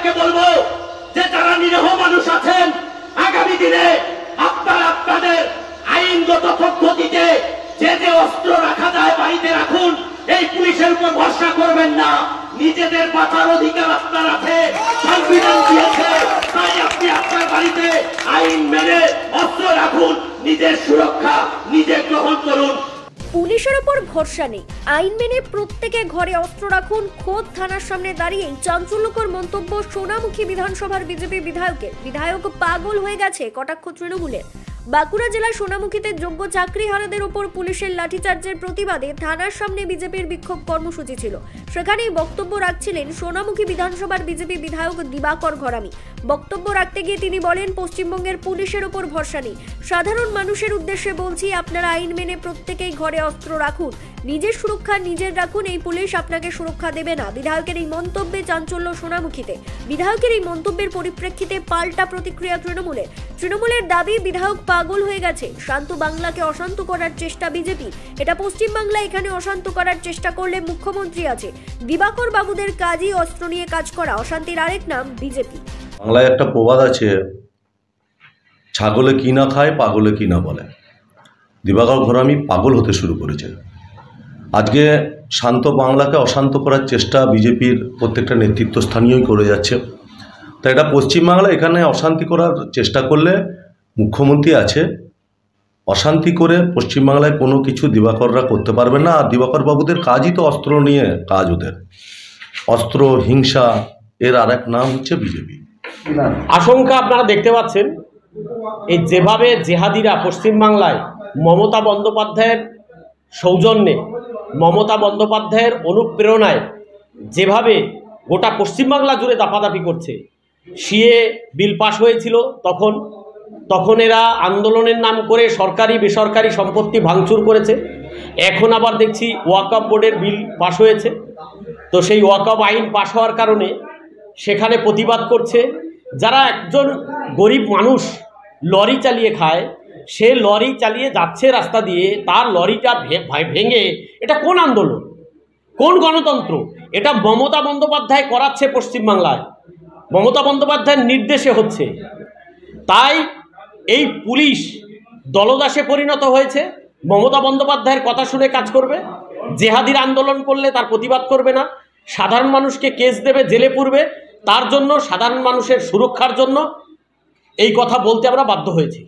আপনাদেরকে বলবো যে যারা নিরীহ মানুষ আছেন, আগামী দিনে আপনারা আপনাদের আইনগত পদ্ধতিতে যে যে অস্ত্র রাখা যায় বাড়িতে রাখুন। এই পুলিশের উপর ভরসা করবেন না। নিজেদের বাঁচার অধিকার আপনার আছে, সংবিধান দিয়েছে, তাই আপনি আপনার বাড়িতে আইন মেনে অস্ত্র রাখুন। নিজের সুরক্ষা নিজে গ্রহণ করুন। পুলিশের উপর ভরসা নেই, আইন মেনে প্রত্যেকে ঘরে অস্ত্র রাখুন। খোদ থানার সামনে দাঁড়িয়েই চাঞ্চল্যকর মন্তব্য সোনামুখী বিধানসভার বিজেপি বিধায়কের। বিধায়ক পাগল হয়ে গেছে কটাক্ষ তৃণমূলের। বাঁকুড়া জেলার সোনামুখীতে যোগ্য চাকরিহারাদের উপর পুলিশের লাঠিচার্জের প্রতিবাদে থানার সামনে বিজেপির বিক্ষোভ কর্মসূচি ছিল। সেখানেই বক্তব্য রাখছিলেন সোনামুখী বিধানসভার বিজেপি বিধায়ক দিবাকর ঘরামি। বক্তব্য রাখতে গিয়ে তিনি বলেন, পশ্চিমবঙ্গের পুলিশের উপর ভরসা নেই। সাধারণ মানুষের উদ্দেশ্যে বলছি, আপনারা আইন মেনে প্রত্যেকেই ঘরে অস্ত্র রাখুন। নিজের সুরক্ষা নিজের রাখুন, এই পুলিশ আপনাকে সুরক্ষা দেবে না। বিধায়কের এই মন্তব্যে চাঞ্চল্য সোনামুখীতে। বিধায়কের এই মন্তব্যের পরিপ্রেক্ষিতে পাল্টা প্রতিক্রিয়া তৃণমূলের দাবি, বিধায়ক পাগল হয়ে গেছে। শান্ত বাংলাকে অশান্ত করার চেষ্টা বিজেপি। এটা পশ্চিমবাংলা, এখানে অশান্ত করার চেষ্টা করলে মুখ্যমন্ত্রী আছে। দিবাকর বাবুদের কাজই অস্ত্র নিয়ে কাজ করা। অশান্তির আরেক নাম বিজেপি। বাংলায় একটা প্রবাদ আছে, ছাগলে কি না খায় পাগলে কি না বলে। দিবাকর ঘরামি পাগল হতে শুরু করেছে। আজকে শান্ত বাংলাকে অশান্ত করার চেষ্টা বিজেপির প্রত্যেকটা নেতৃত্বস্থানীয়ই করে যাচ্ছে। তাই এটা পশ্চিমবাংলা, এখানে অশান্তি করার চেষ্টা করলে মুখ্যমন্ত্রী আছে। অশান্তি করে পশ্চিমবাংলায় কোনো কিছু দিবাকররা করতে পারবে না। আর দিবাকর বাবুদের কাজই তো অস্ত্র নিয়ে কাজ। ওদের অস্ত্র, হিংসা, এর আর এক নাম হচ্ছে বিজেপি। আশঙ্কা আপনারা দেখতে পাচ্ছেন, এই যেভাবে জেহাদিরা পশ্চিমবাংলায় মমতা বন্দ্যোপাধ্যায়ের সৌজন্যে, মমতা বন্দ্যোপাধ্যায়ের অনুপ্রেরণায় যেভাবে গোটা পশ্চিমবাংলা জুড়ে দাপাদাপি করছে। সিএ বিল পাশ হয়েছিল, তখন এরা আন্দোলনের নাম করে সরকারি বেসরকারি সম্পত্তি ভাঙচুর করেছে। এখন আবার দেখছি ওয়াকফ বোর্ডের বিল পাশ হয়েছে, তো সেই ওয়াকফ আইন পাশ হওয়ার কারণে সেখানে প্রতিবাদ করছে। যারা একজন গরিব মানুষ লরি চালিয়ে খায়, সে লরি চালিয়ে যাচ্ছে রাস্তা দিয়ে, তার লরিটা ভেঙে, এটা কোন আন্দোলন, কোন গণতন্ত্র? এটা মমতা বন্দ্যোপাধ্যায় করাচ্ছে পশ্চিমবাংলায়, মমতা বন্দ্যোপাধ্যায়ের নির্দেশে হচ্ছে। তাই এই পুলিশ দলদাসে পরিণত হয়েছে। মমতা বন্দ্যোপাধ্যায়ের কথা শুনে কাজ করবে, জেহাদির আন্দোলন করলে তার প্রতিবাদ করবে না, সাধারণ মানুষকে কেস দেবে, জেলে পুরবে। তার জন্য, সাধারণ মানুষের সুরক্ষার জন্য এই কথা বলতে আমরা বাধ্য হয়েছি।